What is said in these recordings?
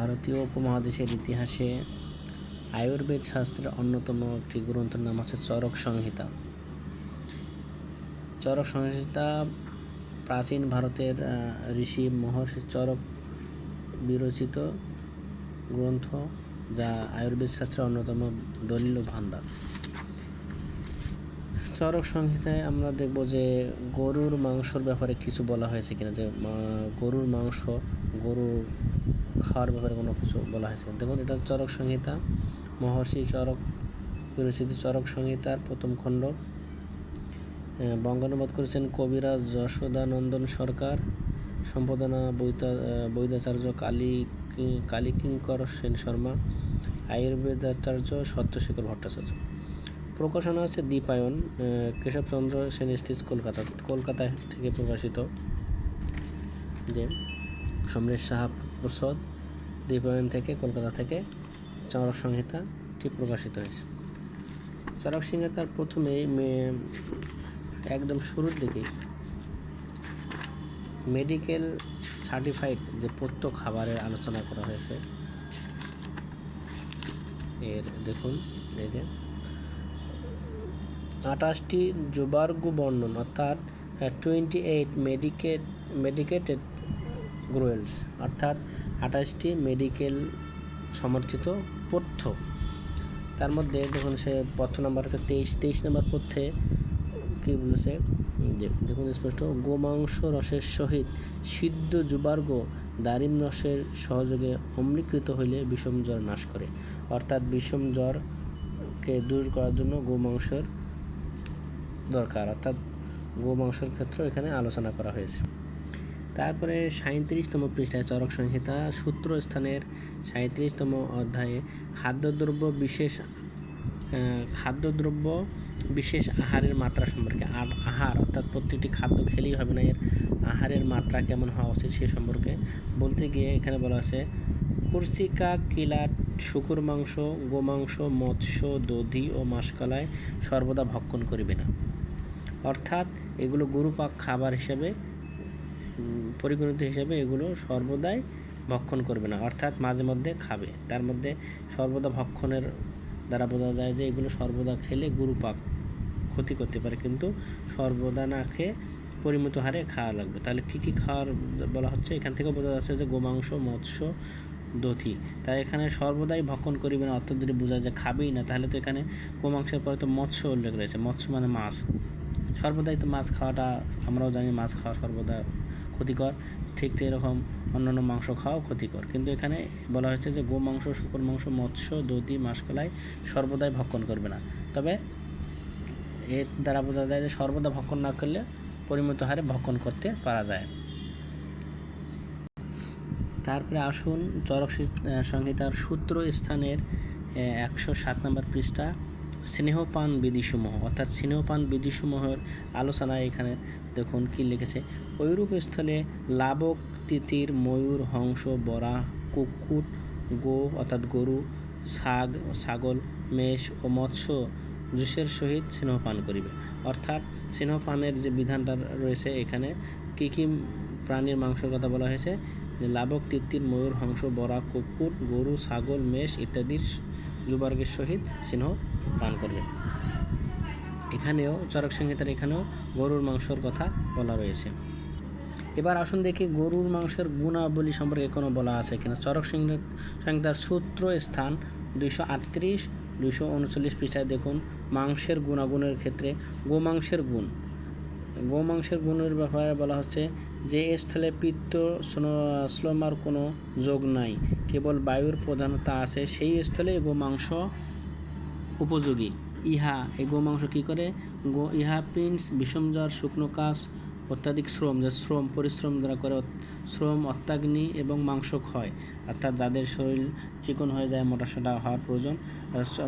ভারতীয় উপমহাদেশের ইতিহাসে আয়ুর্বেদ শাস্ত্রের অন্যতম একটি গ্রন্থের নাম হচ্ছে চরক সংহিতা। চরক সংহিতা প্রাচীন ভারতের ঋষি মহর্ষি চরক বিরচিত গ্রন্থ, যা আয়ুর্বেদ শাস্ত্রের অন্যতম দলিল ও ভাণ্ডার। চরক সংহিতায় আমরা দেখব যে গরুর মাংসর ব্যাপারে কিছু বলা হয়েছে কিনা, যে গরুর মাংস, গরু খাওয়ার ব্যাপারে কোনো কিছু বলা হয়েছে। দেখুন, এটা চরক সংহিতা, মহর্ষি চরক বিরচিত চরক সংহিতার প্রথম খণ্ড। বঙ্গানুবাদ করেছেন কবিরাজ যশোদানন্দন সরকার, সম্পাদনা বৈদাচার্য কালীকিঙ্কর সেন শর্মা, আয়ুর্বেদাচার্য সত্যশেখর ভট্টাচার্য। প্রকাশনা আছে দীপায়ন, কেশবচন্দ্র সেন স্ট্রিট, কলকাতা থেকে প্রকাশিত। যে সমরেশ সাহা প্রসাদ, দীপায়ন থেকে, কলকাতা থেকে চরক সংহিতাটি প্রকাশিত হয়েছে। চরক সংহিতার প্রথমে একদম শুরুর দিকে মেডিকেল সার্টিফাইড যে পথ্য খাবারের আলোচনা করা হয়েছে। এর দেখুন, এই যে 28টি জুবার্গ বর্ণন, অর্থাৎ 28 মেডিকেটেড গ্রোয়েলস, অর্থাৎ 28টি মেডিকেল সমর্থিত পথ্য। তার মধ্যে দেখুন, সে পথ্য নাম্বার আছে 23 নম্বর পথ্যে কী বলেছে, দেখুন স্পষ্ট, গোমাংস রসের সহিত সিদ্ধ জুবার্গ দারিম রসের সহযোগে অম্লীকৃত হইলে বিষম জ্বর নাশ করে। অর্থাৎ বিষম জ্বরকে দূর করার জন্য গোমাংসের দরকার, অর্থাৎ গোমাংসের ক্ষেত্রে এখানে আলোচনা করা হয়েছে। তারপরে 37তম পৃষ্ঠায় চরক সংহিতা সূত্রস্থানের 37তম অধ্যায়ে খাদ্যদ্রব্য বিশেষ আহারের মাত্রা সম্পর্কে, আহার অর্থাৎ প্রত্যেকটি খাদ্য খেলেই হবে না, এর আহারের মাত্রা কেমন হওয়া উচিত সে সম্পর্কে বলতে গিয়ে এখানে বলা আছে কুরসিকা, কিলাট, শুকুর মাংস, গোমাংস, মৎস্য, দধি ও মাসকলাই সর্বদা ভক্ষণ করিবে না। অর্থাৎ এগুলো গরুপাক খাবার হিসাবে পরিগণিত হিসাবে এগুলো সর্বদাই ভক্ষণ করবে না, অর্থাৎ মাঝে মধ্যে খাবে। তার মধ্যে সর্বদা ভক্ষণের দ্বারা বোঝা যায় যে এগুলো সর্বদা খেলে গরুপাক ক্ষতি করতে পারে, কিন্তু সর্বদা না খেয়ে পরিমিত হারে খাওয়া লাগবে। তাহলে কী কী খাওয়ার বলা হচ্ছে, এখান থেকে বোঝা যাচ্ছে যে গোমাংস, মৎস্য, দধি। তাই এখানে সর্বদাই ভক্ষণ করিবে না অর্থাৎ যদি বোঝা যায় খাবেই না, তাহলে তো এখানে গোমাংসের পরে তো মৎস্য উল্লেখ রয়েছে। মৎস্য মানে মাছ, সর্বদাই তো মাছ খাওয়াটা আমরাও জানি, মাছ খাওয়া সর্বদা ক্ষতিকর। ঠিক এরকম অন্যান্য মাংস খাওয়াও ক্ষতিকর, কিন্তু এখানে বলা হয়েছে যে গোমাংস, শুকর মাংস, মৎস্য, দধি, মাসকলাই সর্বদাই ভক্ষণ করবে না। তবে এর দ্বারা বোঝা যায় যে সর্বদা ভক্ষণ না করলে পরিমিত হারে ভক্ষণ করতে পারা যায়। তারপরে আসুন চরক সংহিতার সূত্র স্থানের 107 নম্বর পৃষ্ঠা স্নেহপান বিধিসমূহ, অর্থাৎ স্নেহপান বিধিসমূহের আলোচনায় এখানে দেখুন কি লিখেছে। ঐরূপ স্থলে লাবক, তিতির, ময়ূর, হংস, বরা, কুক্কুট, গো অর্থাৎ গরু, ছাগল, মেষ ও মৎস্য জুসের সহিত স্নেহপান করিবে। অর্থাৎ স্নেহপানের যে বিধানটা রয়েছে, এখানে কী কী প্রাণীর মাংসের কথা বলা হয়েছে, লাবক, তিতির, ময়ূর, হংস, বরা, কুক্কুট, গরু, ছাগল, মেষ ইত্যাদির জুবার্গের সহিত স্নেহ পান করবে। এখানেও চরক সংহিতার এখানেও গরুর মাংসর কথা বলা রয়েছে। এবার আসুন দেখি গরুর মাংসের গুণাবলী সম্পর্কে কোনো বলা আছে কিনা। চরক সংহিতার সূত্র স্থান 238, 239 পৃষ্ঠায় দেখুন, মাংসের গুণাগুণের ক্ষেত্রে গোমাংসের গুণের ব্যাপারে বলা হচ্ছে যে স্থলে পিত্ত শ্লোমার কোনো যোগ নাই, কেবল বায়ুর প্রধানতা আছে, সেই স্থলে গোমাংস উপযোগী। এই গোমাংস কী করে, ইহা পিন্স, বিষমজ্বর, শুকনো কাশ, অত্যাধিক পরিশ্রম দ্বারা করে শ্রম, অত্যাগ্নি এবং মাংস ক্ষয়, অর্থাৎ যাদের শরীর চিকন হয়ে যায়, মোটাসোটা হওয়ার প্রয়োজন,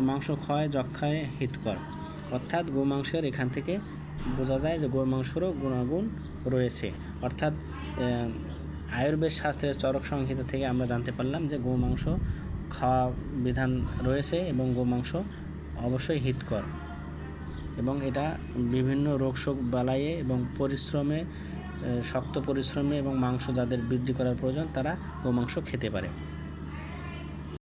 মাংস ক্ষয়, যক্ষায় হিতকর। অর্থাৎ গোমাংসের এখান থেকে বোঝা যায় যে গোমাংসেরও গুণাগুণ রয়েছে। অর্থাৎ আয়ুর্বেদ শাস্ত্রের চরক সংহিতা থেকে আমরা জানতে পারলাম যে গোমাংস খাওয়া বিধান রয়েছে এবং গোমাংস অবশ্যই হিতকর, এবং এটা বিভিন্ন রোগশোক বালাইয়ে এবং শক্ত পরিশ্রমে এবং মাংস যাদের বৃদ্ধি করার প্রয়োজন তারা গোমাংস খেতে পারে।